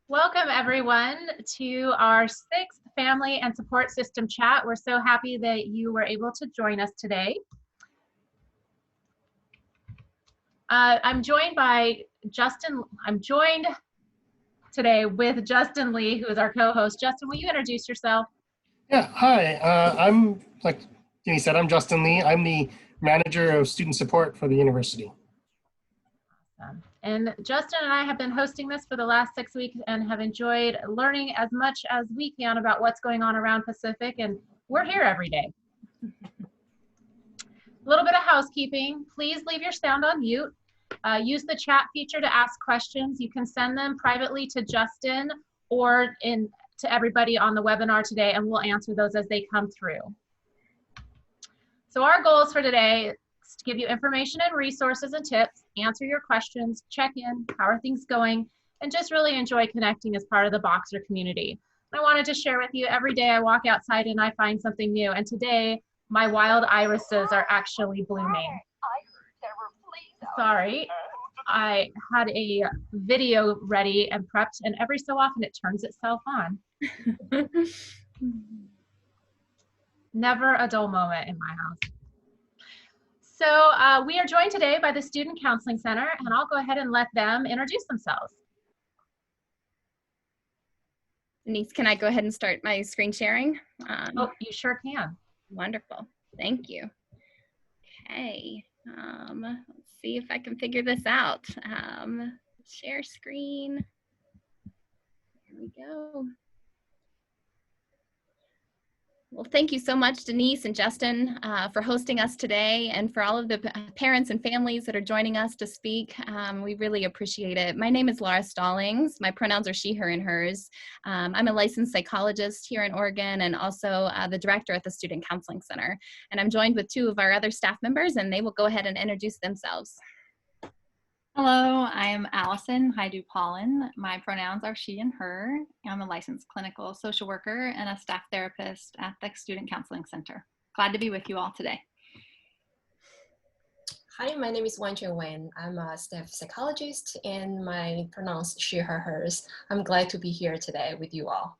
Welcome everyone to our sixth Family and Support System chat. We're so happy that you were able to join us today. I'm joined today with Justin Li, who is our co-host. Justin, will you introduce yourself? Yeah, hi. I'm, like Denise said, I'm Justin Li. I'm the manager of student support for the university. Awesome. And Justin and I have been hosting this for the last 6 weeks and have enjoyed learning as much as we can about what's going on around Pacific, and we're here every day. A little bit of housekeeping. Please leave your sound on mute. Use the chat feature to ask questions. You can send them privately to Justin or to everybody on the webinar today, and we'll answer those as they come through. So our goals for today is to give you information and resources and tips, answer your questions, check in, how are things going, and just really enjoy connecting as part of the Boxer community. I wanted to share with you, every day I walk outside and I find something new, and today my wild irises are actually blooming. Sorry, I had a video ready and prepped, and every so often it turns itself on. Never a dull moment in my house. So we are joined today by the Student Counseling Center, and I'll go ahead and let them introduce themselves. Denise, can I go ahead and start my screen sharing? Oh, you sure can. Wonderful. Thank you. Okay. Let's see if I can figure this out. Share screen. Here we go. Well, thank you so much, Denise and Justin, for hosting us today, and for all of the parents and families that are joining us to speak. We really appreciate it. My name is Laura Stallings. My pronouns are she, her, and hers. I'm a licensed psychologist here in Oregon, and also the director at the Student Counseling Center. And I'm joined with two of our other staff members, and they will go ahead and introduce themselves. Hello, I am Allison Haidu-Paulin. My pronouns are she and her. I'm a licensed clinical social worker and a staff therapist at the Student Counseling Center. Glad to be with you all today. Hi, my name is Wanjun Wen. I'm a staff psychologist and my pronouns she, her, hers. I'm glad to be here today with you all.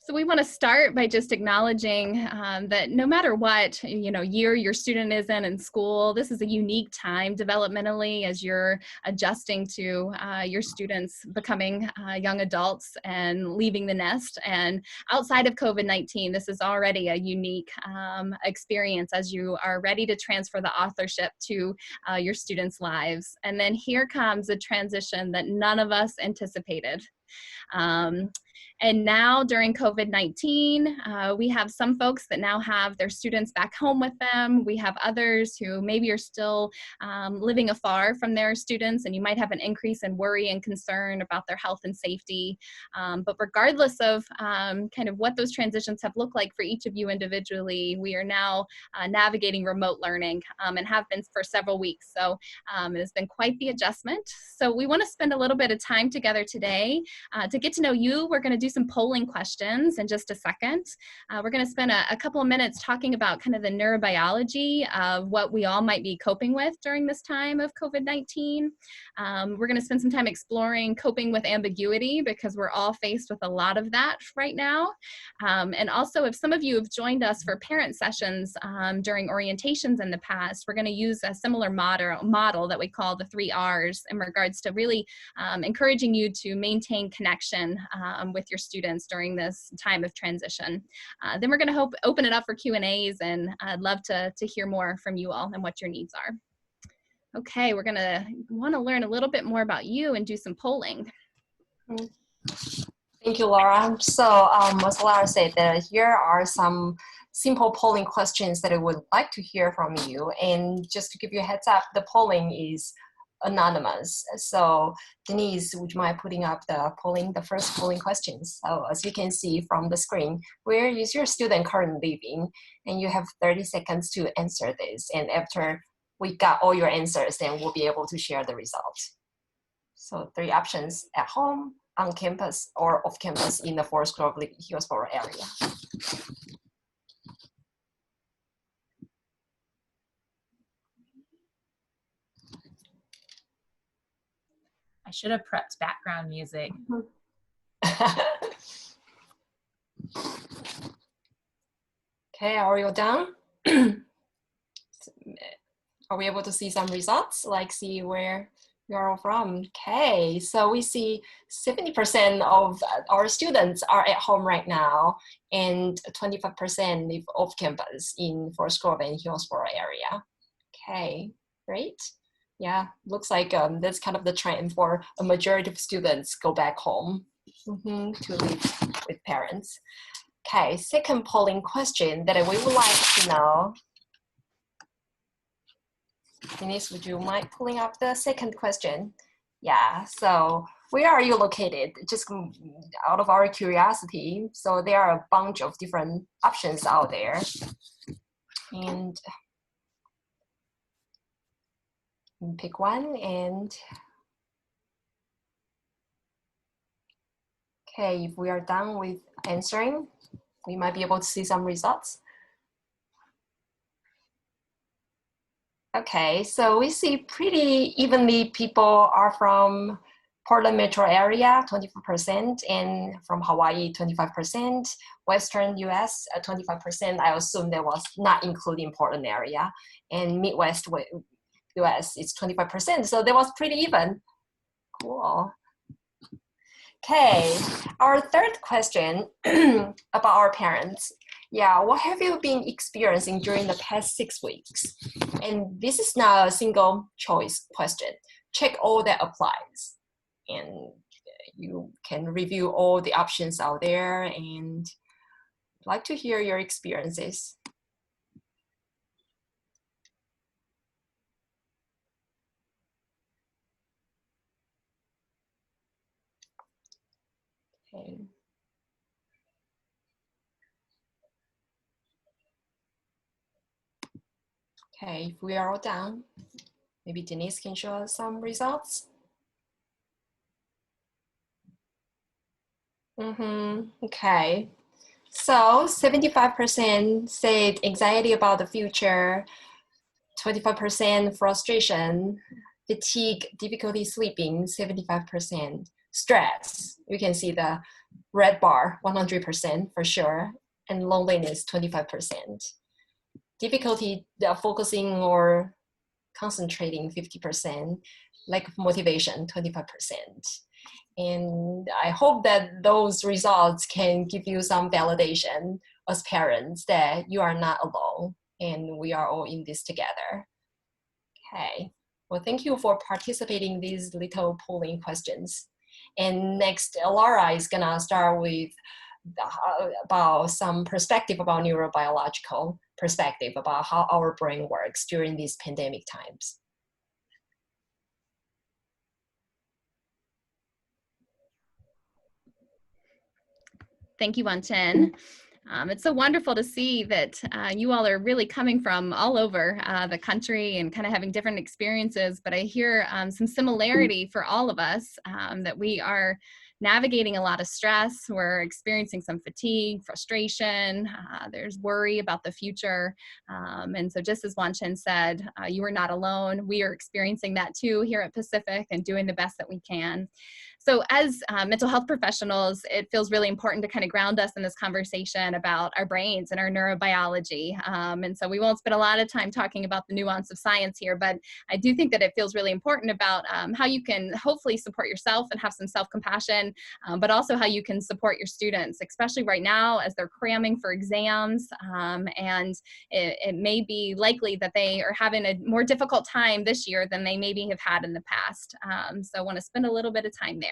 So we want to start by just acknowledging that no matter what year your student is in school, this is a unique time developmentally as you're adjusting to your students becoming young adults and leaving the nest. And outside of COVID-19, this is already a unique experience as you are ready to transfer the authorship to your students' lives. And then here comes a transition that none of us anticipated. And now during COVID-19, we have some folks that now have their students back home with them. We have others who maybe are still living afar from their students, and you might have an increase in worry and concern about their health and safety. But regardless of kind of what those transitions have looked like for each of you individually, we are now navigating remote learning and have been for several weeks. So it has been quite the adjustment. So we want to spend a little bit of time together today to get to know you. We're going to do some polling questions in just a second. We're going to spend a couple of minutes talking about kind of the neurobiology of what we all might be coping with during this time of COVID-19. We're going to spend some time exploring coping with ambiguity, because we're all faced with a lot of that right now. And also, if some of you have joined us for parent sessions during orientations in the past, we're going to use a similar model that we call the 3 R's in regards to really encouraging you to maintain connection with your students during this time of transition. Then we're going to open it up for Q&As, and I'd love to hear more from you all and what your needs are. Okay, we're going to want to learn a little bit more about you and do some polling. Thank you, Laura. So as Laura said, here are some simple polling questions that I would like to hear from you. And just to give you a heads up, the polling is anonymous. So Denise, would you mind putting up the first polling questions? So as you can see from the screen, where is your student currently living? And you have 30 seconds to answer this. And after we got all your answers, then we'll be able to share the results. So 3 options: at home, on campus, or off campus in the Forest Grove, Hillsborough area. I should have prepped background music. Okay, are you done? Are we able to see some results? Like see where you're all from? Okay, so we see 70% of our students are at home right now, and 25% live off campus in Forest Grove and Hillsborough area. Okay, great. Yeah, looks like that's kind of the trend for a majority of students go back home to live with parents. Okay, second polling question that we would like to know. Denise, would you mind pulling up the second question? Yeah, so where are you located? Just out of our curiosity. So there are a bunch of different options out there. And pick one and okay, if we are done with answering, we might be able to see some results. Okay, so we see pretty evenly people are from Portland metro area, 24%, and from Hawaii, 25%, Western US, 25%. I assume that was not including Portland area, and Midwest US is 25%, so that was pretty even. Cool. Okay, our third question about our parents. Yeah, what have you been experiencing during the past 6 weeks? And this is not a single choice question. Check all that applies. And you can review all the options out there, and I'd like to hear your experiences. Okay. Okay, if we are all done, maybe Denise can show us some results. Okay, so 75% said anxiety about the future, 25% frustration, fatigue, difficulty sleeping, 75%, stress. You can see the red bar, 100% for sure, and loneliness, 25%. Difficulty focusing or concentrating, 50%, lack of motivation, 25%. And I hope that those results can give you some validation as parents that you are not alone and we are all in this together. Okay, well, thank you for participating in these little polling questions. And next, Laura is gonna start with about some perspective about neurobiological perspective about how our brain works during these pandemic times. Thank you, Wan-Chen. It's so wonderful to see that you all are really coming from all over the country and kind of having different experiences, but I hear some similarity for all of us, that we are navigating a lot of stress, we're experiencing some fatigue, frustration, there's worry about the future, and so just as Wan-Chen said, you are not alone. We are experiencing that too here at Pacific and doing the best that we can. So as mental health professionals, it feels really important to kind of ground us in this conversation about our brains and our neurobiology. And so we won't spend a lot of time talking about the nuance of science here, but I do think that it feels really important about how you can hopefully support yourself and have some self-compassion, but also how you can support your students, especially right now as they're cramming for exams. And it may be likely that they are having a more difficult time this year than they maybe have had in the past. So I want to spend a little bit of time there.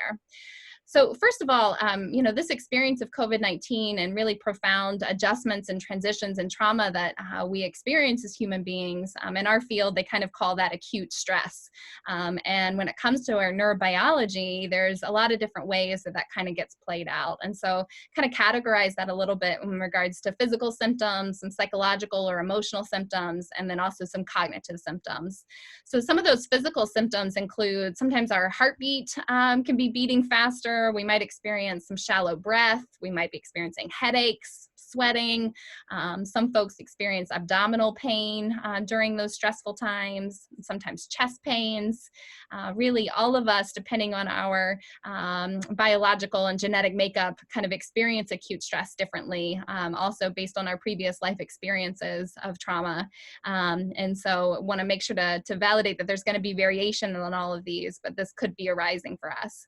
So first of all, you know, this experience of COVID-19 and really profound adjustments and transitions and trauma that we experience as human beings, in our field, they kind of call that acute stress. And when it comes to our neurobiology, there's a lot of different ways that that kind of gets played out. And so kind of categorize that a little bit in regards to physical symptoms, some psychological or emotional symptoms, and then also some cognitive symptoms. So some of those physical symptoms include sometimes our heartbeat can be beating faster. We might experience some shallow breath. We might be experiencing headaches, sweating. Some folks experience abdominal pain during those stressful times, sometimes chest pains. Really, all of us, depending on our biological and genetic makeup, kind of experience acute stress differently, also based on our previous life experiences of trauma. And so want to make sure to validate that there's going to be variation on all of these, but this could be arising for us.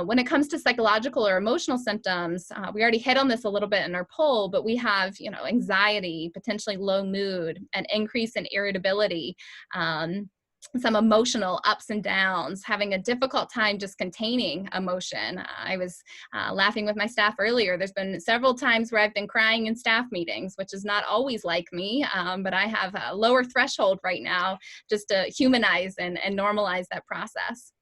When it comes to psychological or emotional symptoms, we already hit on this a little bit in our poll, but we have, anxiety, potentially low mood, an increase in irritability, some emotional ups and downs, having a difficult time just containing emotion. I was laughing with my staff earlier. There's been several times where I've been crying in staff meetings, which is not always like me, but I have a lower threshold right now just to humanize and normalize that process.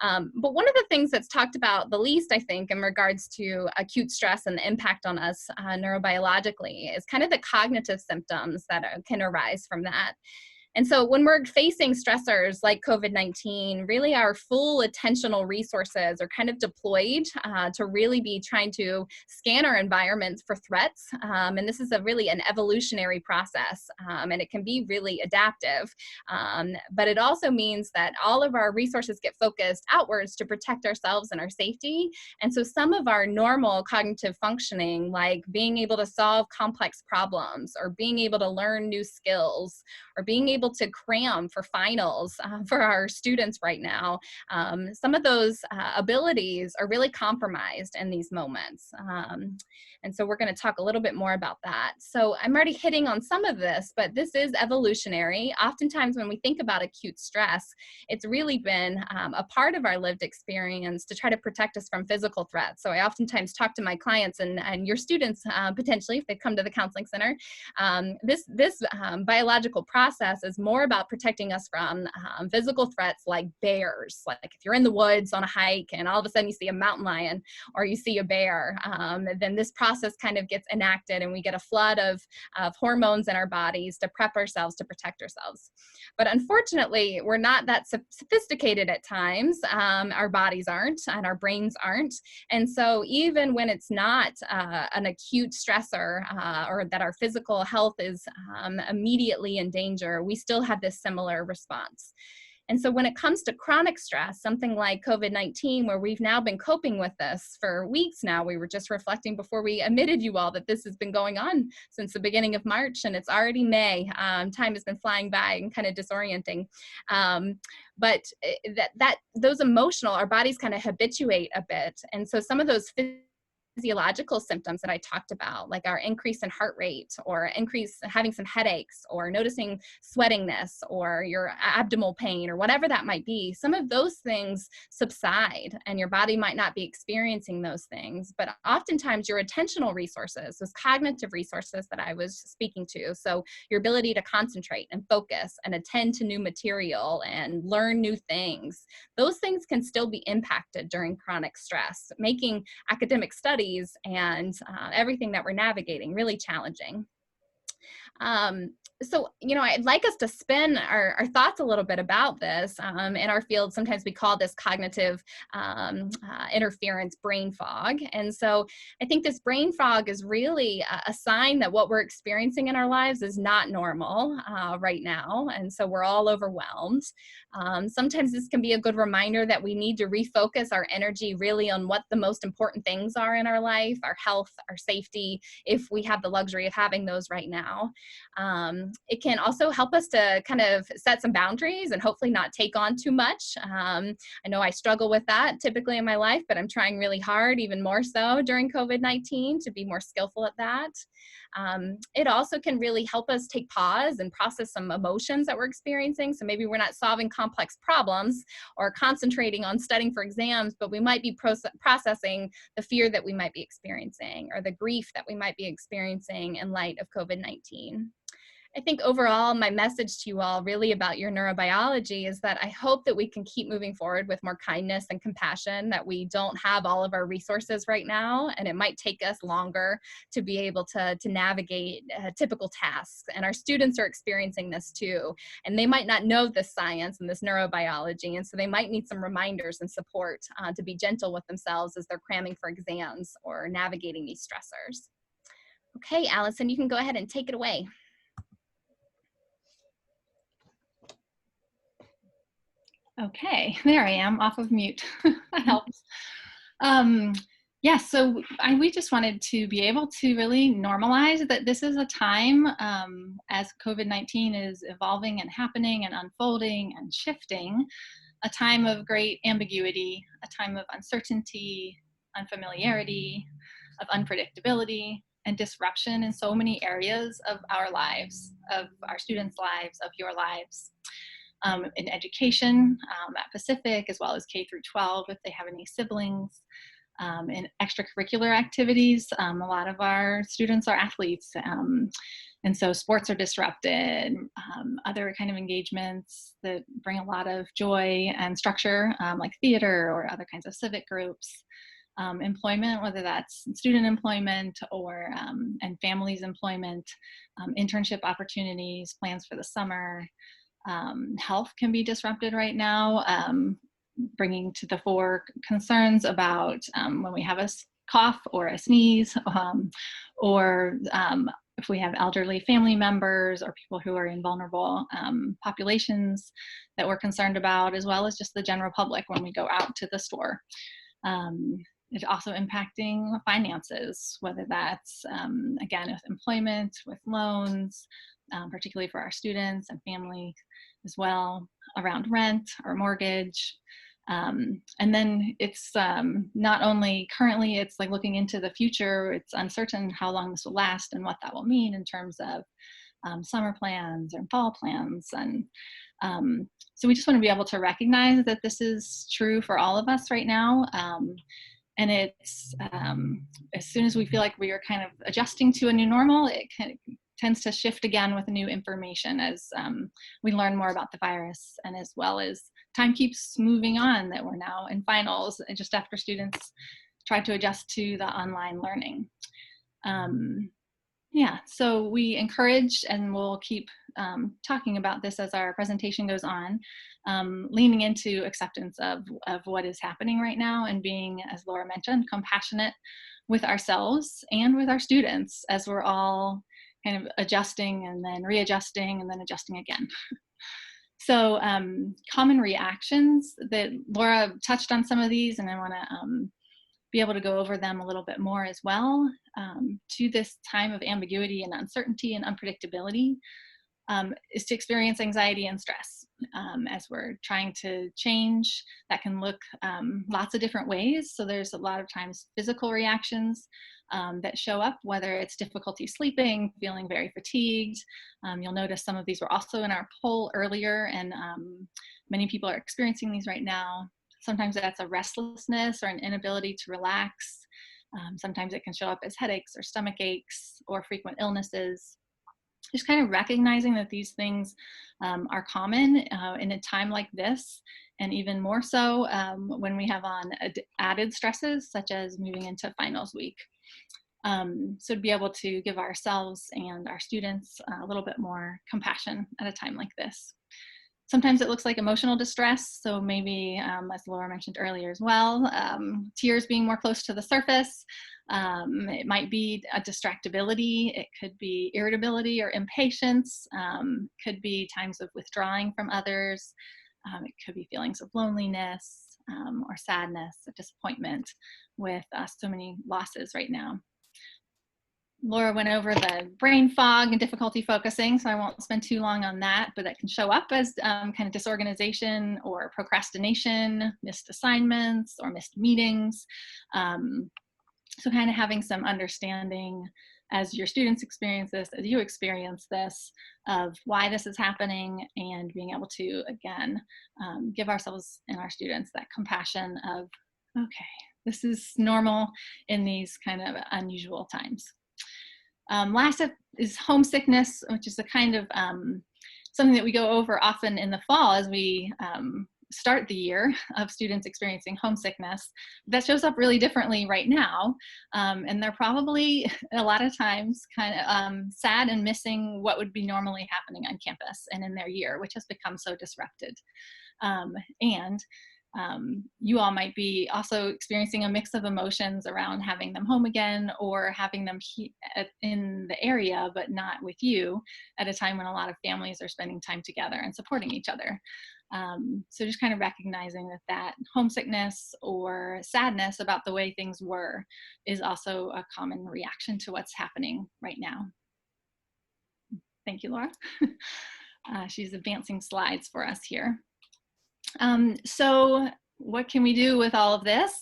But one of the things that's talked about the least, I think, in regards to acute stress and the impact on us neurobiologically is kind of the cognitive symptoms that can arise from that. And so when we're facing stressors like COVID-19, really our full attentional resources are kind of deployed to really be trying to scan our environments for threats. And this is really an evolutionary process, and it can be really adaptive. But it also means that all of our resources get focused outwards to protect ourselves and our safety. And so some of our normal cognitive functioning, like being able to solve complex problems or being able to learn new skills or being able to cram for finals for our students right now, some of those abilities are really compromised in these moments. And so we're going to talk a little bit more about that. So I'm already hitting on some of this, but this is evolutionary. Oftentimes when we think about acute stress, it's really been a part of our lived experience to try to protect us from physical threats. So I oftentimes talk to my clients and your students, potentially, if they come to the counseling center. This biological process is more about protecting us from physical threats like bears. Like if you're in the woods on a hike and all of a sudden you see a mountain lion or you see a bear, then this process kind of gets enacted and we get a flood of hormones in our bodies to prep ourselves to protect ourselves. But unfortunately, we're not that sophisticated at times. Our bodies aren't and our brains aren't. And so even when it's not an acute stressor or that our physical health is immediately in danger, we still have this similar response. And so when it comes to chronic stress, something like COVID-19, where we've now been coping with this for weeks now, we were just reflecting before we admitted you all that this has been going on since the beginning of March and it's already May. Time has been flying by and kind of disorienting. But those emotional, our bodies kind of habituate a bit. And so some of those physiological symptoms that I talked about, like our increase in heart rate or having some headaches or noticing sweatingness or your abdominal pain or whatever that might be, some of those things subside and your body might not be experiencing those things. But oftentimes your attentional resources, those cognitive resources that I was speaking to, so your ability to concentrate and focus and attend to new material and learn new things, those things can still be impacted during chronic stress, making academic studies and everything that we're navigating really challenging. So, I'd like us to spin our thoughts a little bit about this. In our field, sometimes we call this cognitive interference brain fog. And so I think this brain fog is really a sign that what we're experiencing in our lives is not normal right now. And so we're all overwhelmed. Sometimes this can be a good reminder that we need to refocus our energy really on what the most important things are in our life, our health, our safety, if we have the luxury of having those right now. It can also help us to kind of set some boundaries and hopefully not take on too much. I know I struggle with that typically in my life, but I'm trying really hard, even more so during COVID-19, to be more skillful at that. It also can really help us take pause and process some emotions that we're experiencing. So maybe we're not solving complex problems or concentrating on studying for exams, but we might be processing the fear that we might be experiencing or the grief that we might be experiencing in light of COVID-19. I think overall, my message to you all really about your neurobiology is that I hope that we can keep moving forward with more kindness and compassion, that we don't have all of our resources right now, and it might take us longer to be able to navigate typical tasks. And our students are experiencing this too, and they might not know this science and this neurobiology, and so they might need some reminders and support to be gentle with themselves as they're cramming for exams or navigating these stressors. Okay, Allison, you can go ahead and take it away. Okay, there I am, off of mute. That helps. Yeah, so we just wanted to be able to really normalize that this is a time, as COVID-19 is evolving and happening and unfolding and shifting, a time of great ambiguity, a time of uncertainty, unfamiliarity, of unpredictability, and disruption in so many areas of our lives, of our students' lives, of your lives. In education at Pacific, as well as K through 12, if they have any siblings. In extracurricular activities, a lot of our students are athletes, and so sports are disrupted. Other kind of engagements that bring a lot of joy and structure, like theater or other kinds of civic groups. Employment, whether that's student employment or and families employment, internship opportunities, plans for the summer. Health can be disrupted right now, bringing to the fore concerns about when we have a cough or a sneeze, or if we have elderly family members or people who are in vulnerable populations that we're concerned about, as well as just the general public when we go out to the store. It's also impacting finances, whether that's, again, with employment, with loans, particularly for our students and family as well, around rent or mortgage. And then it's not only currently, it's like looking into the future, it's uncertain how long this will last and what that will mean in terms of summer plans and fall plans. And so we just want to be able to recognize that this is true for all of us right now. And it's as soon as we feel like we are kind of adjusting to a new normal, it tends to shift again with new information as we learn more about the virus, and as well as time keeps moving on, that we're now in finals and just after students try to adjust to the online learning. Yeah, so we encourage, and we'll keep talking about this as our presentation goes on, leaning into acceptance of what is happening right now, and being, as Laura mentioned, compassionate with ourselves and with our students as we're all kind of adjusting and then readjusting and then adjusting again. So common reactions that Laura touched on some of these, and I want to be able to go over them a little bit more as well, to this time of ambiguity and uncertainty and unpredictability, is to experience anxiety and stress as we're trying to change. That can look lots of different ways. So there's a lot of times physical reactions that show up, whether it's difficulty sleeping, feeling very fatigued. You'll notice some of these were also in our poll earlier, and many people are experiencing these right now. Sometimes that's a restlessness or an inability to relax. Sometimes it can show up as headaches or stomach aches or frequent illnesses. Just kind of recognizing that these things are common in a time like this, and even more so when we have on added stresses such as moving into finals week. So to be able to give ourselves and our students a little bit more compassion at a time like this. Sometimes it looks like emotional distress, so maybe, as Laura mentioned earlier as well, tears being more close to the surface. It might be a distractibility, it could be irritability or impatience, could be times of withdrawing from others, it could be feelings of loneliness or sadness or disappointment with so many losses right now. Laura went over the brain fog and difficulty focusing, so I won't spend too long on that, but that can show up as kind of disorganization or procrastination, missed assignments or missed meetings. So kind of having some understanding as your students experience this, as you experience this, of why this is happening, and being able to, again, give ourselves and our students that compassion of, okay, this is normal in these kind of unusual times. Last up is homesickness, which is a kind of something that we go over often in the fall as we start the year of students experiencing homesickness. That shows up really differently right now, and they're probably a lot of times kind of sad and missing what would be normally happening on campus and in their year, which has become so disrupted. And you all might be also experiencing a mix of emotions around having them home again, or having them in the area but not with you at a time when a lot of families are spending time together and supporting each other. So just kind of recognizing that homesickness or sadness about the way things were is also a common reaction to what's happening right now. Thank you, Laura. She's advancing slides for us here. So what can we do with all of this?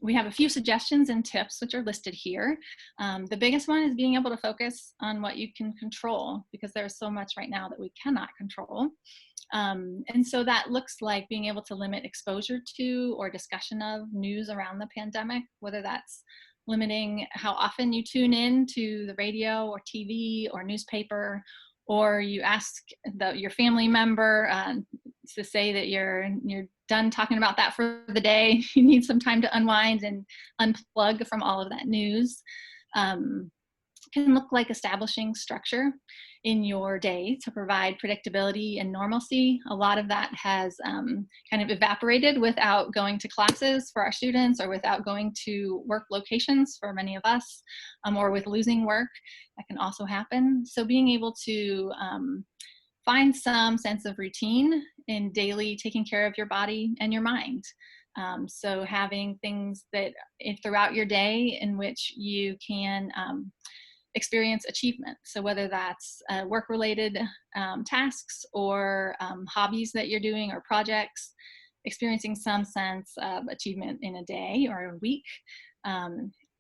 We have a few suggestions and tips which are listed here. The biggest one is being able to focus on what you can control, because there's so much right now that we cannot control. And so that looks like being able to limit exposure to or discussion of news around the pandemic, whether that's limiting how often you tune in to the radio or TV or newspaper, or you ask your family member to say that you're done talking about that for the day. You need some time to unwind and unplug from all of that news. Can look like establishing structure in your day to provide predictability and normalcy. A lot of that has kind of evaporated without going to classes for our students, or without going to work locations for many of us, or with losing work. That can also happen. So being able to find some sense of routine in daily taking care of your body and your mind. So having things that throughout your day in which you can experience achievement. So whether that's work-related tasks or hobbies that you're doing or projects, experiencing some sense of achievement in a day or a week.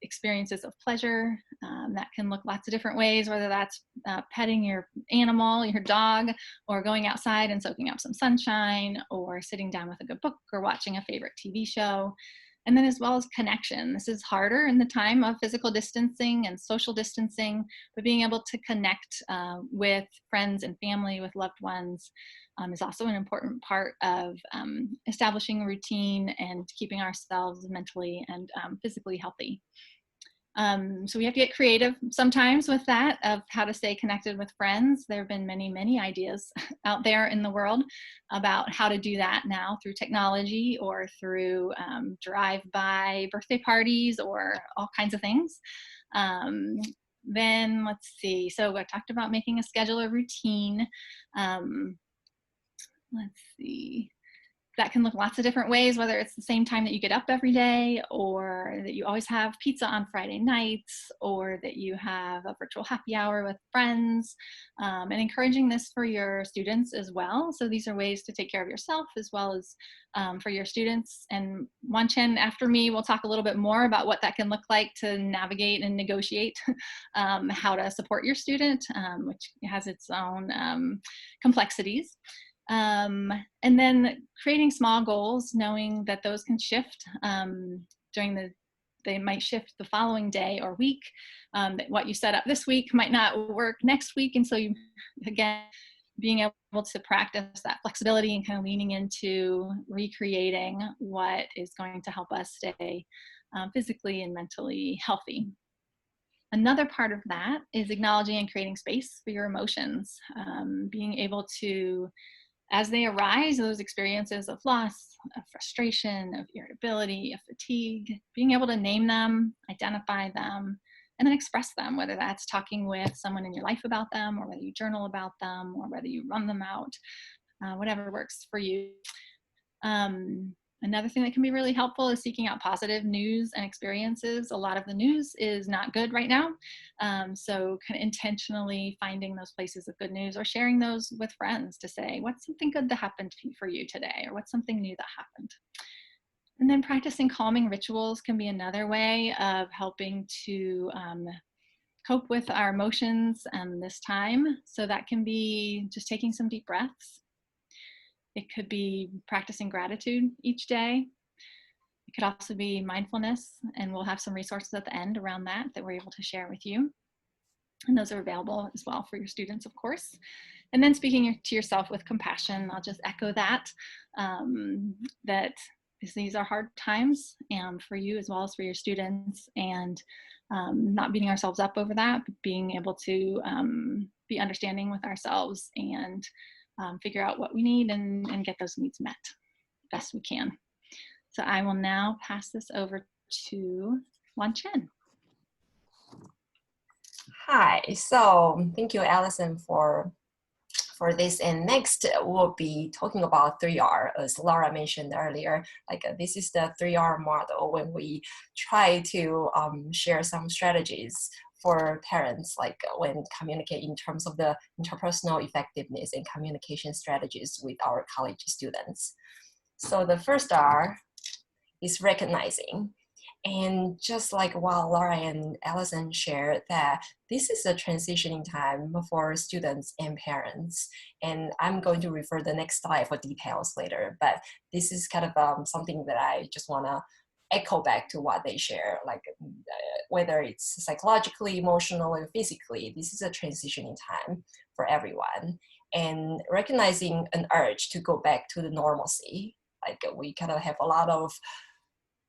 Experiences of pleasure that can look lots of different ways, whether that's petting your animal, your dog, or going outside and soaking up some sunshine, or sitting down with a good book, or watching a favorite TV show. And then as well as connection. This is harder in the time of physical distancing and social distancing, but being able to connect with friends and family, with loved ones, is also an important part of establishing a routine and keeping ourselves mentally and physically healthy. So we have to get creative sometimes with that, of how to stay connected with friends. There have been many, many ideas out there in the world about how to do that now through technology, or through drive-by birthday parties, or all kinds of things. Then let's see, so I talked about making a schedule, a routine. Let's see. That can look lots of different ways, whether it's the same time that you get up every day, or that you always have pizza on Friday nights, or that you have a virtual happy hour with friends, and encouraging this for your students as well. So these are ways to take care of yourself as well as for your students. And Wan-Chen, after me, will talk a little bit more about what that can look like to navigate and negotiate how to support your student, which has its own complexities. And then creating small goals, knowing that those can shift they might shift the following day or week. That what you set up this week might not work next week. And so you, again, being able to practice that flexibility and kind of leaning into recreating what is going to help us stay physically and mentally healthy. Another part of that is acknowledging and creating space for your emotions, being able to, as they arise, those experiences of loss, of frustration, of irritability, of fatigue, being able to name them, identify them, and then express them, whether that's talking with someone in your life about them, or whether you journal about them, or whether you run them out, whatever works for you. Another thing that can be really helpful is seeking out positive news and experiences. A lot of the news is not good right now. So kind of intentionally finding those places of good news, or sharing those with friends to say, what's something good that happened for you today? Or what's something new that happened? And then practicing calming rituals can be another way of helping to cope with our emotions this time. So that can be just taking some deep breaths. It could be practicing gratitude each day. It could also be mindfulness, and we'll have some resources at the end around that we're able to share with you. And those are available as well for your students, of course. And then speaking to yourself with compassion. I'll just echo that, that these are hard times for you as well as for your students, and not beating ourselves up over that, but being able to be understanding with ourselves and figure out what we need and get those needs met. best we can. So I will now pass this over to Wan Chen. Hi, so thank you, Allison, for this. And next, we'll be talking about 3R, as Laura mentioned earlier. This is the 3R model when we try to share some strategies for parents, when communicate in terms of the interpersonal effectiveness and communication strategies with our college students. So the first R is recognizing. And just like what Laura and Allison shared, that this is a transitioning time for students and parents. And I'm going to refer the next slide for details later, but this is kind of something that I just want to echo back to what they share, whether it's psychologically, emotionally, or physically, this is a transitioning time for everyone. And recognizing an urge to go back to the normalcy, we kind of have a lot of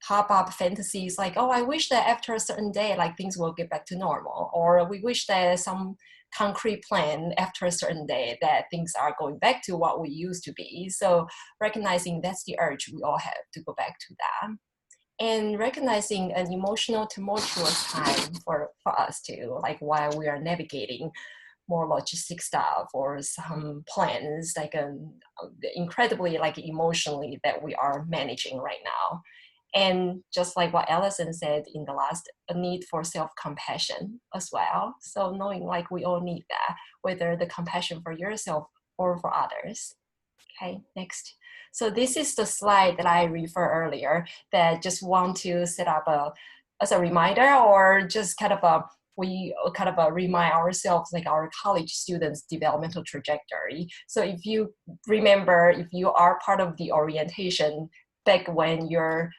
pop-up fantasies oh, I wish that after a certain day things will get back to normal, or we wish that some concrete plan after a certain day that things are going back to what we used to be. So recognizing that's the urge we all have to go back to that, and recognizing an emotional tumultuous time for us too, while we are navigating more logistic stuff or some plans incredibly emotionally that we are managing right now. And just like what Allison said in the last, a need for self-compassion as well. So knowing we all need that, whether the compassion for yourself or for others. Okay, next. So this is the slide that I referred earlier that just want to set up as a reminder, or just we remind ourselves our college students' developmental trajectory. So if you remember, if you are part of the orientation back when your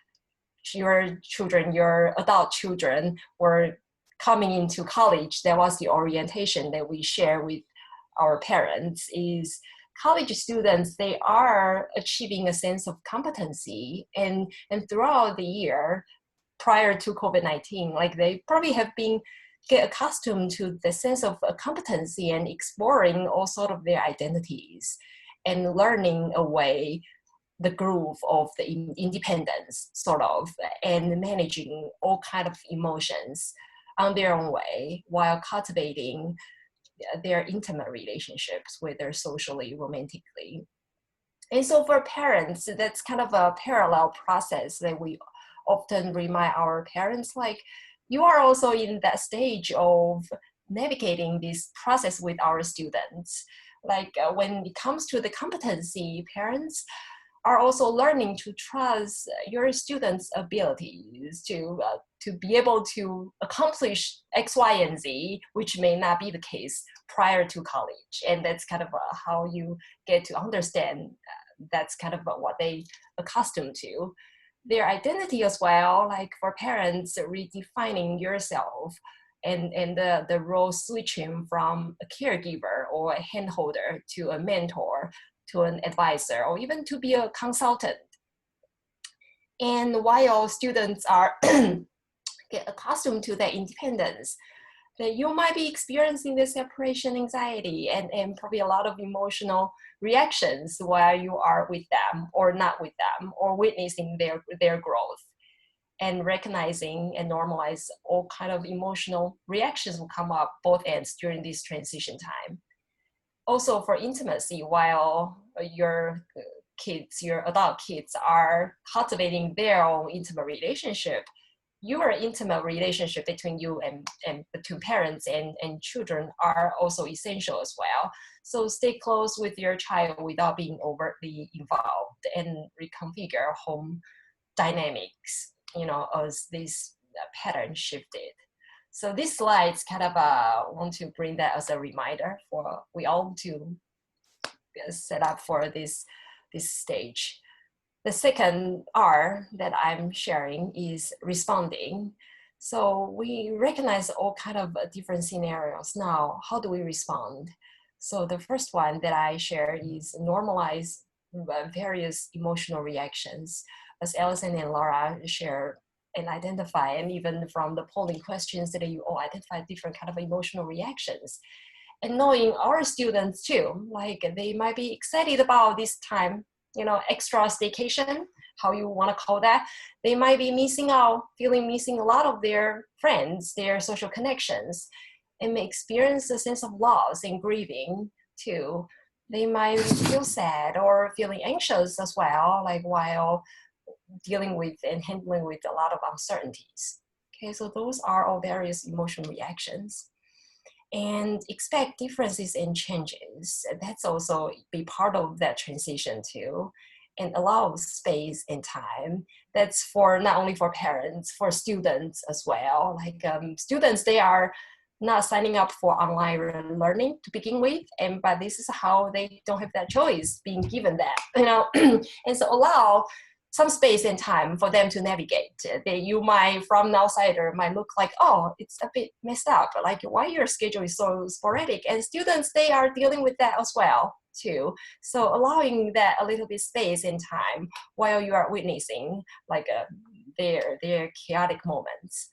adult children were coming into college, there was the orientation that we share with our parents is college students, they are achieving a sense of competency, and throughout the year prior to COVID-19, they probably have been get accustomed to the sense of competency and exploring all sort of their identities and learning a way the groove of the independence sort of, and managing all kind of emotions on their own way while cultivating their intimate relationships, whether socially, romantically. And so for parents, that's kind of a parallel process that we often remind our parents, you are also in that stage of navigating this process with our students. When it comes to the competency, parents are also learning to trust your students' abilities to be able to accomplish X, Y, and Z, which may not be the case prior to college. And that's kind of how you get to understand that's kind of what they accustomed to. Their identity as well, for parents, redefining yourself and the role switching from a caregiver or a handholder to a mentor, to an advisor, or even to be a consultant. And while students are get accustomed to that independence, that you might be experiencing the separation anxiety and probably a lot of emotional reactions while you are with them or not with them, or witnessing their growth. And recognizing and normalize all kind of emotional reactions will come up both ends during this transition time. Also for intimacy, while your adult kids are cultivating their own intimate relationship, your intimate relationship between you and between parents and children are also essential as well. So stay close with your child without being overtly involved, and reconfigure home dynamics, as this pattern shifted. So these slides kind of want to bring that as a reminder for we all to set up for this stage. The second R that I'm sharing is responding. So we recognize all kind of different scenarios. Now, how do we respond? So the first one that I share is normalize various emotional reactions. As Allison and Laura share and identify, and even from the polling questions that you all identify different kind of emotional reactions. And knowing our students too, they might be excited about this time, extra staycation, how you want to call that, they might be missing a lot of their friends, their social connections, and may experience a sense of loss and grieving too. They might feel sad or feeling anxious as well, like while dealing with and handling with a lot of uncertainties. Okay, so those are all various emotional reactions. And expect differences and changes. That's also be part of that transition too. And allow space and time. That's for not only for parents, for students as well. Like students, they are not signing up for online learning to begin with, but this is how they don't have that choice, being given that, and so allow some space and time for them to navigate. You might, from an outsider, might look like, oh, it's a bit messed up, like why your schedule is so sporadic. And students, they are dealing with that as well too. So allowing that a little bit space and time while you are witnessing like their chaotic moments,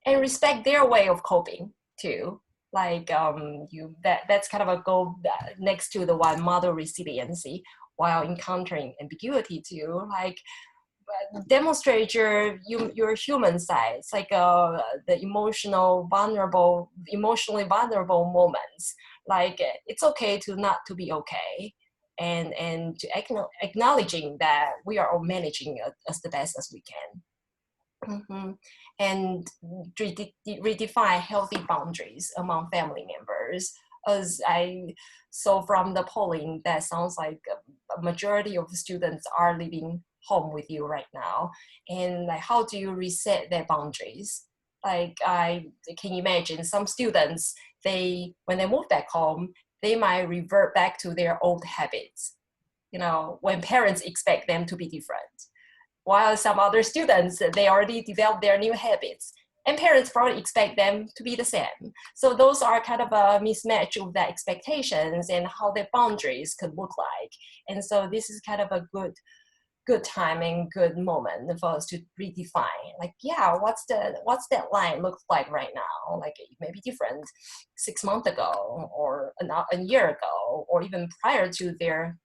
and respect their way of coping too. Like that's kind of a goal next to the one, model resiliency while encountering ambiguity too. Like demonstrate your human sides, like the emotionally vulnerable moments. Like it's okay to not to be okay, and to acknowledging that we are all managing as the best as we can. Mm-hmm. And redefine healthy boundaries among family members. As I saw from the polling, that sounds like a majority of students are living home with you right now. And like, how do you reset their boundaries? Like I can imagine some students, when they move back home, they might revert back to their old habits, when parents expect them to be different. While some other students, they already developed their new habits, and parents probably expect them to be the same. So those are kind of a mismatch of the expectations and how their boundaries could look like. And so this is kind of a good time and good moment for us to redefine, like, yeah, what's that line look like right now? Like it may be different 6 months ago, or a year ago, or even prior to their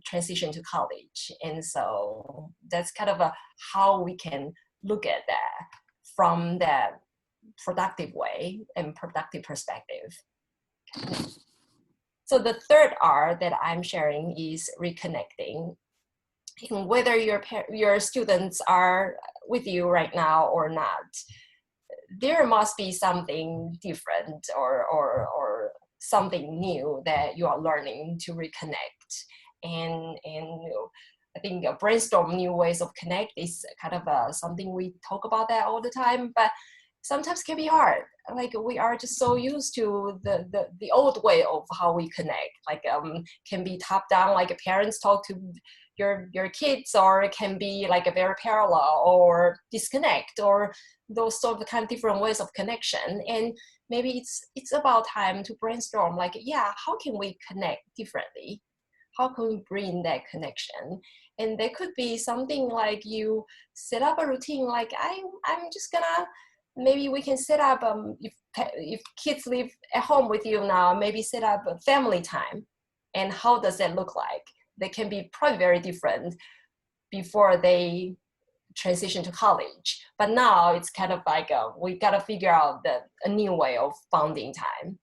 transition to college. And so that's kind of how we can look at that from that productive way and productive perspective. So the third R that I'm sharing is reconnecting. And whether your students are with you right now or not, there must be something different or something new that you are learning to reconnect. And I think brainstorm new ways of connect is kind of something we talk about that all the time, but sometimes can be hard. Like we are just so used to the old way of how we connect. Like can be top down, like parents talk to your kids, or it can be like a very parallel or disconnect, or those sort of kind of different ways of connection. And maybe it's about time to brainstorm, like, yeah, how can we connect differently? How can we bring that connection? And there could be something like you set up a routine, like I'm just gonna, maybe we can set up, if kids live at home with you now, maybe set up a family time. And how does that look like? They can be probably very different before they transition to college. But now it's kind of like we gotta figure out a new way of bonding time.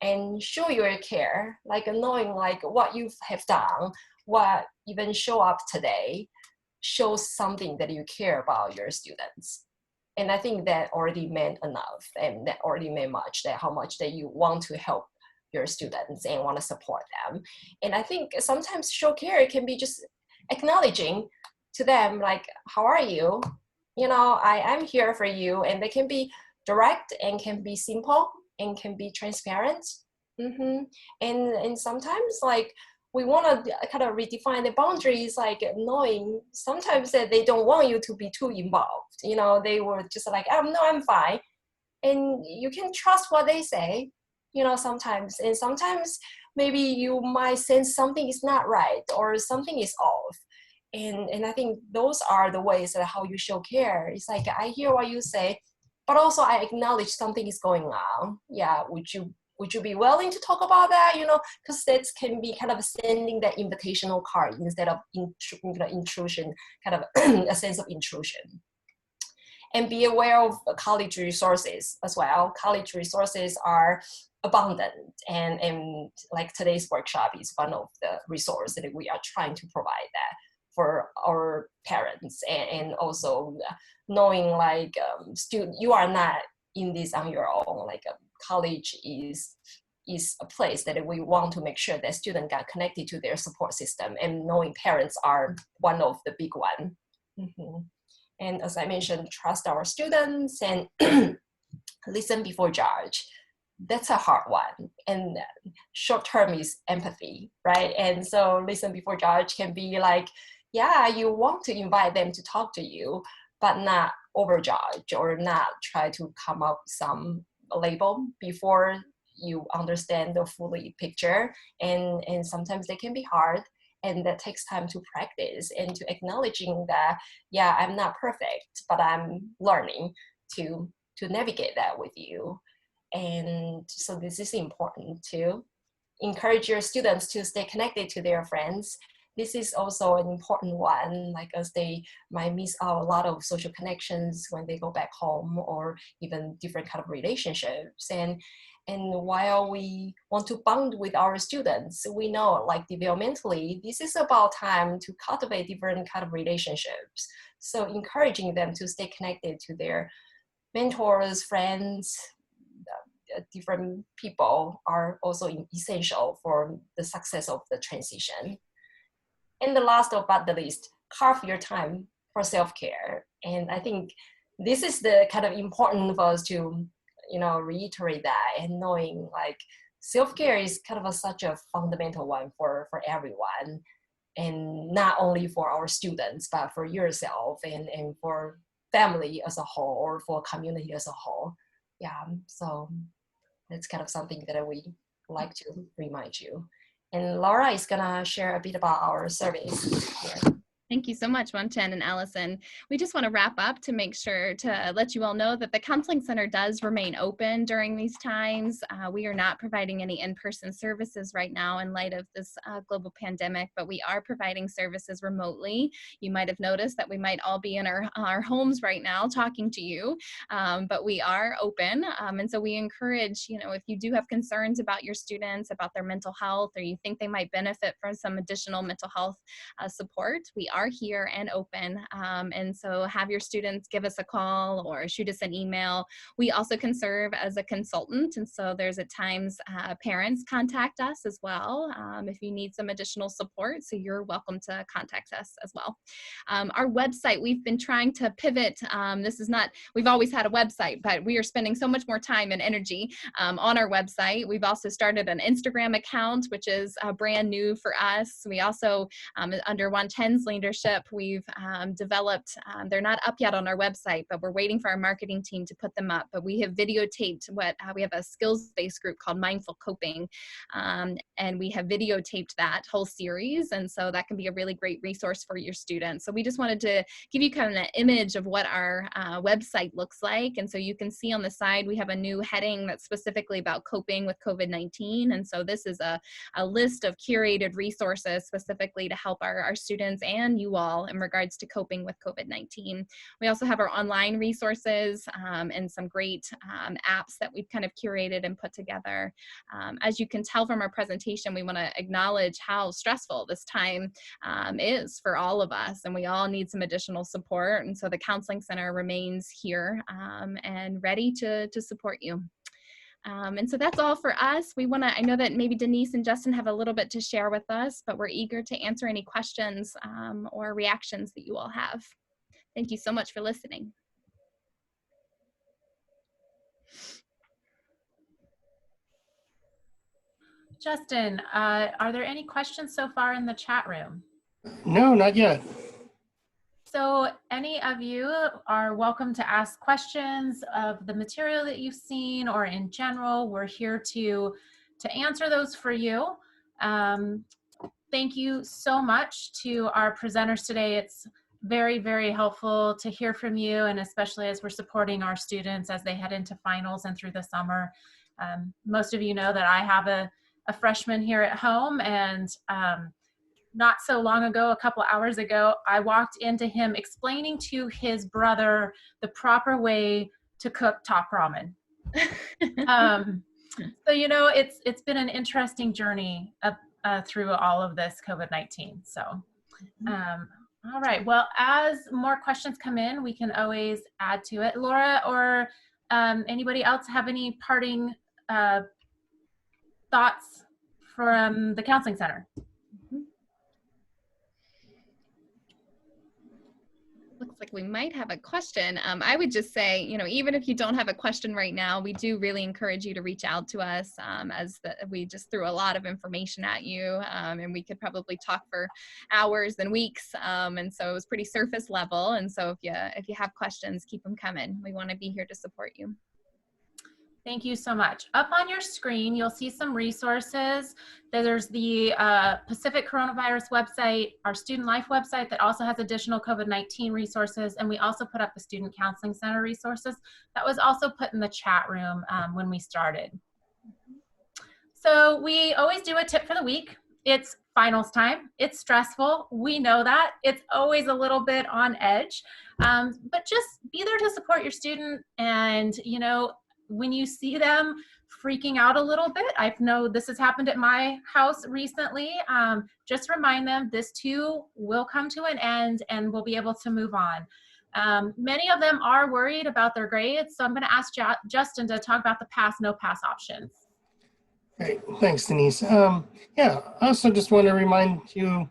And show your care, like knowing like what you have done, what even show up today, shows something that you care about your students. And I think that already meant enough, and that already meant much, that how much that you want to help your students and want to support them. And I think sometimes show care can be just acknowledging to them, like, how are you? I'm here for you. And they can be direct and can be simple and can be transparent. Mm-hmm. And sometimes like we want to kind of redefine the boundaries, like knowing sometimes that they don't want you to be too involved. They were just like, no, I'm fine. And you can trust what they say, sometimes. And sometimes maybe you might sense something is not right or something is off. And I think those are the ways that how you show care. It's like, I hear what you say, but also I acknowledge something is going on. Yeah, would you would you be willing to talk about that? You know, because that can be kind of sending that invitational card instead of intrusion, kind of a sense of intrusion. And be aware of college resources as well. College resources are abundant, and like today's workshop is one of the resources that we are trying to provide that for our parents, and also knowing like student, you are not in this on your own. Like college is a place that we want to make sure that students get connected to their support system, and knowing parents are one of the big one. Mm-hmm. And as I mentioned, trust our students and listen before judge. That's a hard one. And short term is empathy, right? And so listen before judge can be like, yeah, you want to invite them to talk to you, but not overjudge or not try to come up with some label before you understand the full picture. And sometimes they can be hard. And that takes time to practice and to acknowledging that, yeah, I'm not perfect, but I'm learning to navigate that with you. And so this is important to encourage your students to stay connected to their friends. This is also an important one, like as they might miss out a lot of social connections when they go back home, or even different kind of relationships. And while we want to bond with our students, we know like developmentally, this is about time to cultivate different kind of relationships. So encouraging them to stay connected to their mentors, friends, different people are also essential for the success of the transition. And the last but the least, carve your time for self-care. And I think this is the kind of important for us to, reiterate that, and knowing like self-care is kind of such a fundamental one for everyone, and not only for our students, but for yourself and for family as a whole, or for community as a whole. Yeah, so that's kind of something that we like to remind you. And Laura is gonna share a bit about our service here. Thank you so much, Wen-Chen and Allison. We just want to wrap up to make sure to let you all know that the Counseling Center does remain open during these times. We are not providing any in-person services right now in light of this global pandemic, but we are providing services remotely. You might have noticed that we might all be in our homes right now talking to you, but we are open. And so we encourage, if you do have concerns about your students, about their mental health, or you think they might benefit from some additional mental health support, we are here and open. And so have your students give us a call or shoot us an email. We also can serve as a consultant. And so there's at times parents contact us as well if you need some additional support. So you're welcome to contact us as well. Our website, we've been trying to pivot. We've always had a website, but we are spending so much more time and energy on our website. We've also started an Instagram account, which is brand new for us. We also, under Wen-Chen's leadership, we've developed, they're not up yet on our website, but we're waiting for our marketing team to put them up. But we have videotaped we have a skills-based group called Mindful Coping, and we have videotaped that whole series. And so that can be a really great resource for your students. So we just wanted to give you kind of an image of what our website looks like. And so you can see on the side, we have a new heading that's specifically about coping with COVID-19. And so this is a list of curated resources specifically to help our students and you all in regards to coping with COVID-19. We also have our online resources and some great apps that we've kind of curated and put together. As you can tell from our presentation, we want to acknowledge how stressful this time is for all of us, and we all need some additional support. And so the Counseling Center remains here and ready to support you. And so that's all for us. I know that maybe Denise and Justin have a little bit to share with us, but we're eager to answer any questions or reactions that you all have. Thank you so much for listening. Justin, are there any questions so far in the chat room? No, not yet. So any of you are welcome to ask questions of the material that you've seen, or in general. We're here to answer those for you. Thank you so much to our presenters today. It's very, very helpful to hear from you, and especially as we're supporting our students as they head into finals and through the summer. Most of you know that I have a freshman here at home, and not so long ago, a couple hours ago, I walked into him explaining to his brother the proper way to cook top ramen. So, you know, it's been an interesting journey through all of this COVID-19. So, all right. Well, as more questions come in, we can always add to it. Laura or anybody else have any parting thoughts from the Counseling Center? Looks like we might have a question. I would just say, you know, even if you don't have a question right now, we do really encourage you to reach out to us we just threw a lot of information at you, and we could probably talk for hours and weeks. And so it was pretty surface level. And so if you have questions, keep them coming. We want to be here to support you. Thank you so much. Up on your screen, you'll see some resources. There's the Pacific Coronavirus website, our Student Life website that also has additional COVID-19 resources, and we also put up the Student Counseling Center resources. That was also put in the chat room when we started. So we always do a tip for the week. It's finals time. It's stressful. We know that. It's always a little bit on edge, but just be there to support your student. And, you know, when you see them freaking out a little bit, I know this has happened at my house recently, just remind them this too will come to an end and we'll be able to move on. Many of them are worried about their grades, so I'm going to ask Justin to talk about the pass, no pass options. Great, thanks, Denise. Yeah, I also just want to remind you,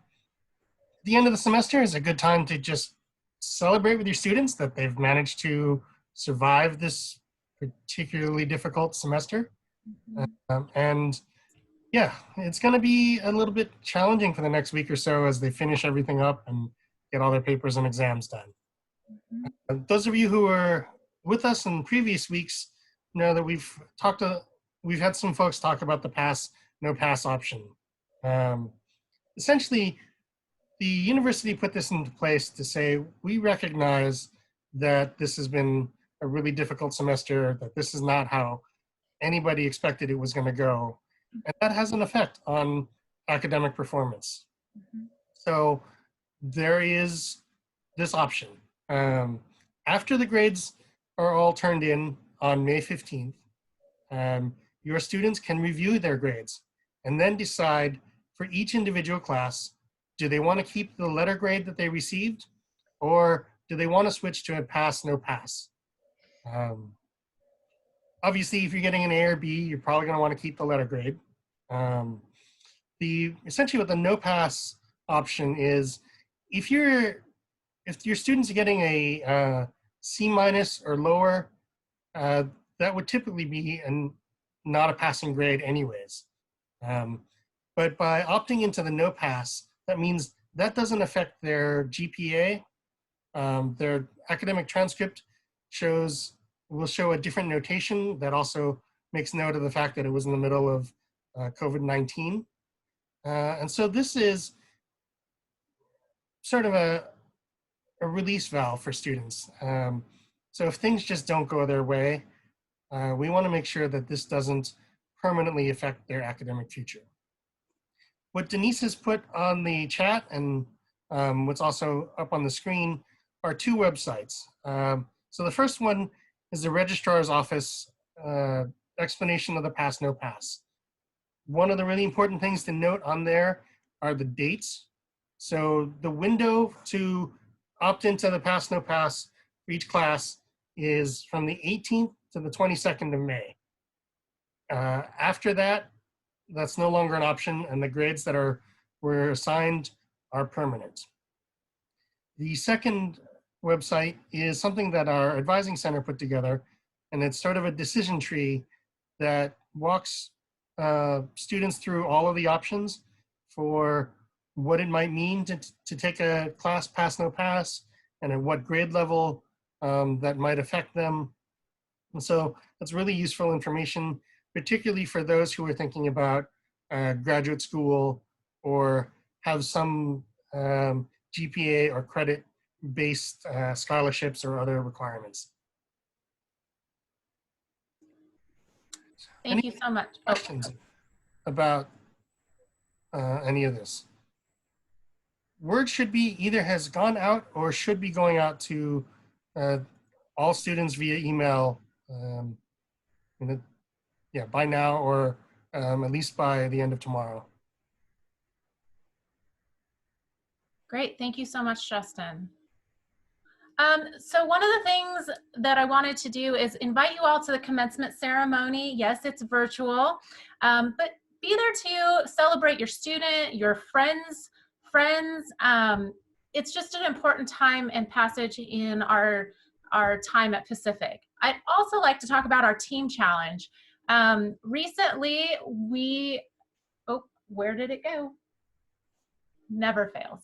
the end of the semester is a good time to just celebrate with your students that they've managed to survive this particularly difficult semester. And yeah, it's going to be a little bit challenging for the next week or so as they finish everything up and get all their papers and exams done. Those of you who were with us in previous weeks know that we've had some folks talk about the pass, no pass option. Essentially, the university put this into place to say, we recognize that this has been a really difficult semester, that this is not how anybody expected it was going to go. And that has an effect on academic performance. So there is this option. After the grades are all turned in on May 15th, your students can review their grades and then decide for each individual class, do they want to keep the letter grade that they received, or do they want to switch to a pass, no pass? Obviously, if you're getting an A or B, you're probably going to want to keep the letter grade. Essentially what the no pass option is, if your students are getting a C minus or lower, that would typically be not a passing grade anyways. But by opting into the no pass, that means that doesn't affect their GPA. Their academic transcript will show a different notation that also makes note of the fact that it was in the middle of COVID-19. And so this is sort of a release valve for students. So if things just don't go their way, we want to make sure that this doesn't permanently affect their academic future. What Denise has put on the chat and what's also up on the screen are two websites. So the first one is the registrar's office explanation of the pass, no pass. One of the really important things to note on there are the dates. So the window to opt into the pass, no pass for each class is from the 18th to the 22nd of May. After that, that's no longer an option, and the grades that were assigned are permanent. The second website is something that our advising center put together, and it's sort of a decision tree that walks students through all of the options for what it might mean to take a class, pass, no pass, and at what grade level that might affect them. And so that's really useful information, particularly for those who are thinking about graduate school or have some GPA or credit-based scholarships or other requirements. Thank you so much. Oh, Questions about any of this? Word should be either has gone out or should be going out to all students via email by now or at least by the end of tomorrow. great. Thank you so much, Justin. So one of the things that I wanted to do is invite you all to the commencement ceremony. Yes, it's virtual, but be there to celebrate your student, your friends. It's just an important time and passage in our time at Pacific. I'd also like to talk about our team challenge. Recently, where did it go? Never fails.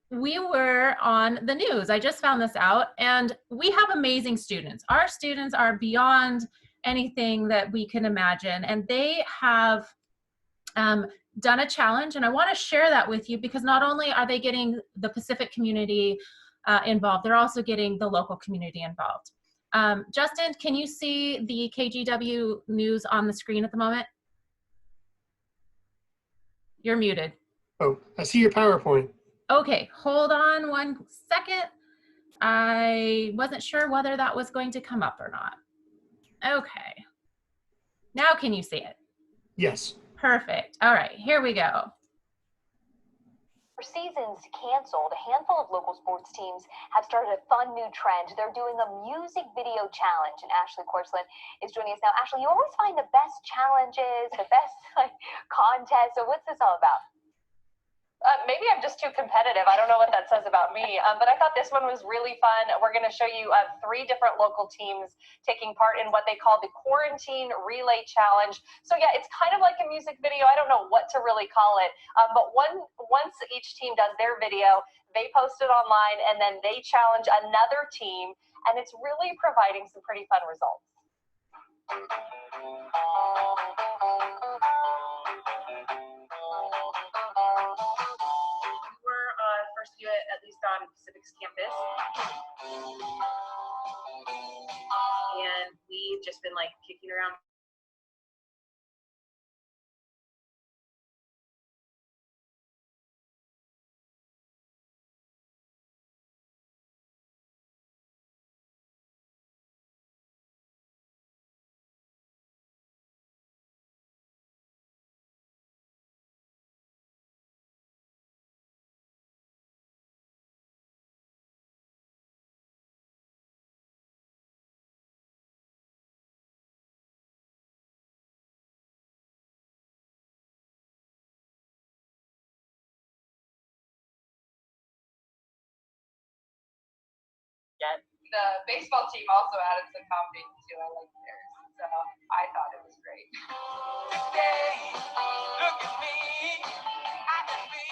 We were on the news. I just found this out, and we have amazing students. Our students are beyond anything that we can imagine, and they have done a challenge, and I want to share that with you because not only are they getting the Pacific community involved, they're also getting the local community involved. Justin, can you see the KGW news on the screen at the moment? You're muted. Oh, I see your PowerPoint. Okay, hold on one second. I wasn't sure whether that was going to come up or not. Okay. Now can you see it? Yes. Perfect. All right, here we go. For seasons canceled, a handful of local sports teams have started a fun new trend. They're doing a music video challenge, and Ashley Corslin is joining us now. Ashley, you always find the best challenges, the best contests. So what's this all about? Maybe I'm just too competitive. I don't know what that says about me, but I thought this one was really fun. We're going to show you 3 different local teams taking part in what they call the Quarantine Relay Challenge. So yeah, it's kind of like a music video. I don't know what to really call it, but once each team does their video, they post it online, and then they challenge another team, and it's really providing some pretty fun results. First view at least on Pacific's campus, and we've just been kicking around. The baseball team also added some comedy to I like theirs, so I thought it was great. Today, look at me, I can be.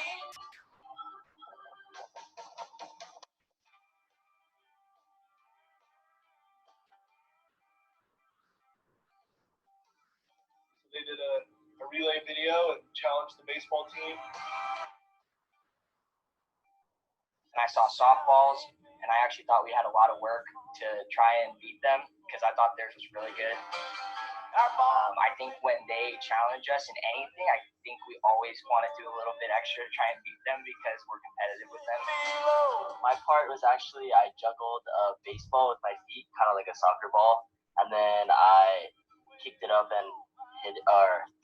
They did a relay video and challenged the baseball team. And I saw softballs, and I actually thought we had a lot of work to try and beat them because I thought theirs was really good. I think when they challenge us in anything, I think we always want to do a little bit extra to try and beat them because we're competitive with them. My part was actually I juggled a baseball with my feet, kind of like a soccer ball, and then I kicked it up and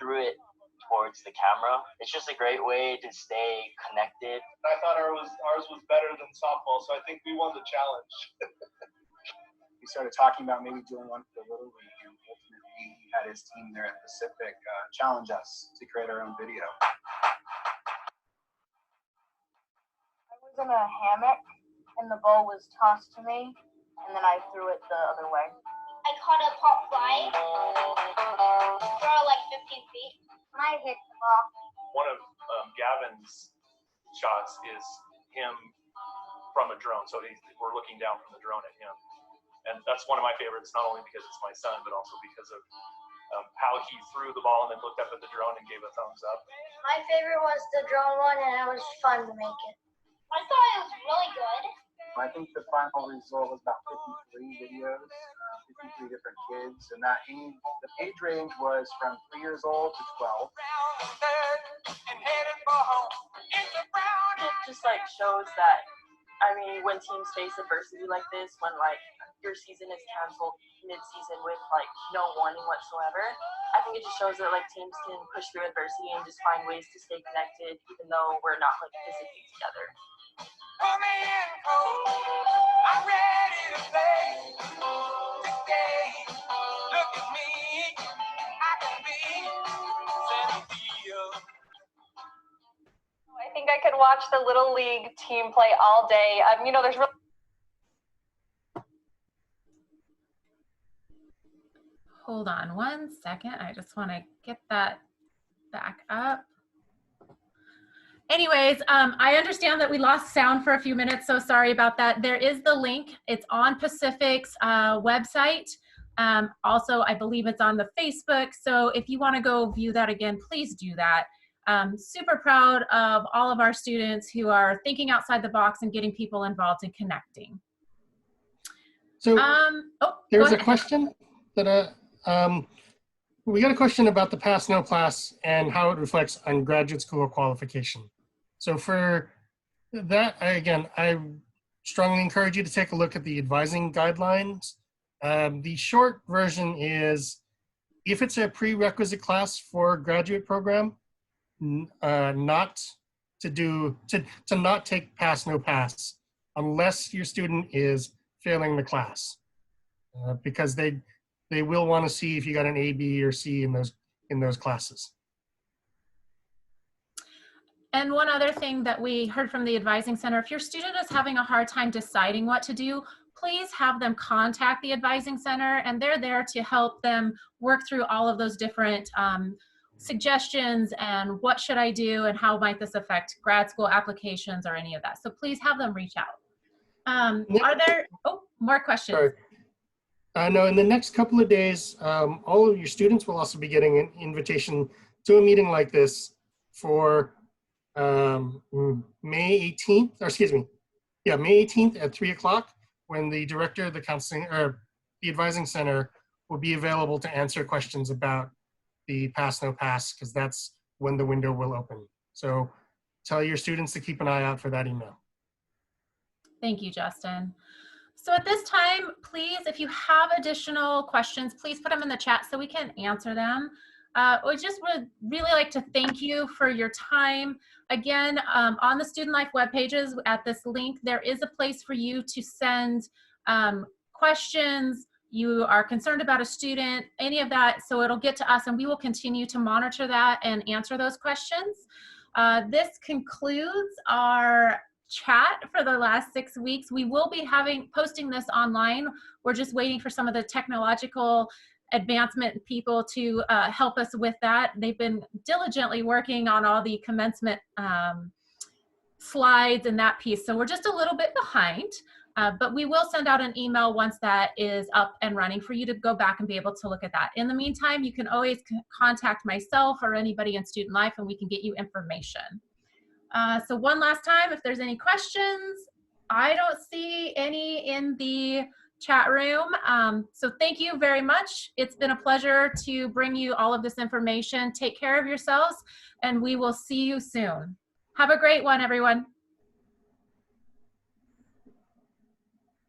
threw it towards the camera. It's just a great way to stay connected. I thought ours was better than softball, so I think we won the challenge. We started talking about maybe doing one for the Little League, and ultimately he had his team there at Pacific challenge us to create our own video. I was in a hammock, and the ball was tossed to me, and then I threw it the other way. I caught a pop fly, throw like 15 feet. I hit the ball. One of Gavin's shots is him from a drone, so we're looking down from the drone at him. And that's one of my favorites, not only because it's my son, but also because of how he threw the ball and then looked up at the drone and gave a thumbs up. My favorite was the drone one, and it was fun to make it. I thought it was really good. I think the final result was about 53 videos, completely different kids, and that age, the age range was from 3 years old to 12. It just like shows that, I mean, when teams face adversity like this, when like your season is canceled mid-season with like no warning whatsoever, I think it just shows that like teams can push through adversity and just find ways to stay connected even though we're not like physically together. I'm ready to play today. Look at me, I can be center field. I think I could watch the Little League team play all day. You know, there's really Hold on one second. I just want to get that back up. Anyways, I understand that we lost sound for a few minutes, so sorry about that. There is the link. It's on Pacific's website. Also, I believe it's on the Facebook. So if you want to go view that again, please do that. Super proud of all of our students who are thinking outside the box and getting people involved and connecting. So there's a ahead. question that we got a question about the pass no pass and how it reflects on graduate school qualification. So for that, I strongly encourage you to take a look at the advising guidelines. The short version is, if it's a prerequisite class for a graduate program, not to not take pass no pass unless your student is failing the class, because they will want to see if you got an A, B, or C in those classes. And one other thing that we heard from the Advising Center, if your student is having a hard time deciding what to do, please have them contact the Advising Center, and they're there to help them work through all of those different suggestions and what should I do and how might this affect grad school applications or any of that. So please have them reach out. Are there more questions? Sorry. No, in the next couple of days, all of your students will also be getting an invitation to a meeting like this for May 18th, or excuse me, yeah, May 18th at 3 o'clock, when the director of the counseling or the Advising Center will be available to answer questions about the pass no pass, because that's when the window will open. So tell your students to keep an eye out for that email. Thank you, Justin. So at this time, please, if you have additional questions, please put them in the chat so we can answer them. We just would really like to thank you for your time. Again, on the Student Life web pages at this link, there is a place for you to send questions. You are concerned about a student, any of that, so it'll get to us and we will continue to monitor that and answer those questions. This concludes our chat for the last 6 weeks. We will be posting this online. We're just waiting for some of the technological advancement people to help us with that. They've been diligently working on all the commencement slides and that piece. So we're just a little bit behind, but we will send out an email once that is up and running for you to go back and be able to look at that. In the meantime, you can always contact myself or anybody in Student Life and we can get you information. So one last time, if there's any questions, I don't see any in the chat room. So thank you very much. It's been a pleasure to bring you all of this information. Take care of yourselves and we will see you soon. Have a great one, everyone.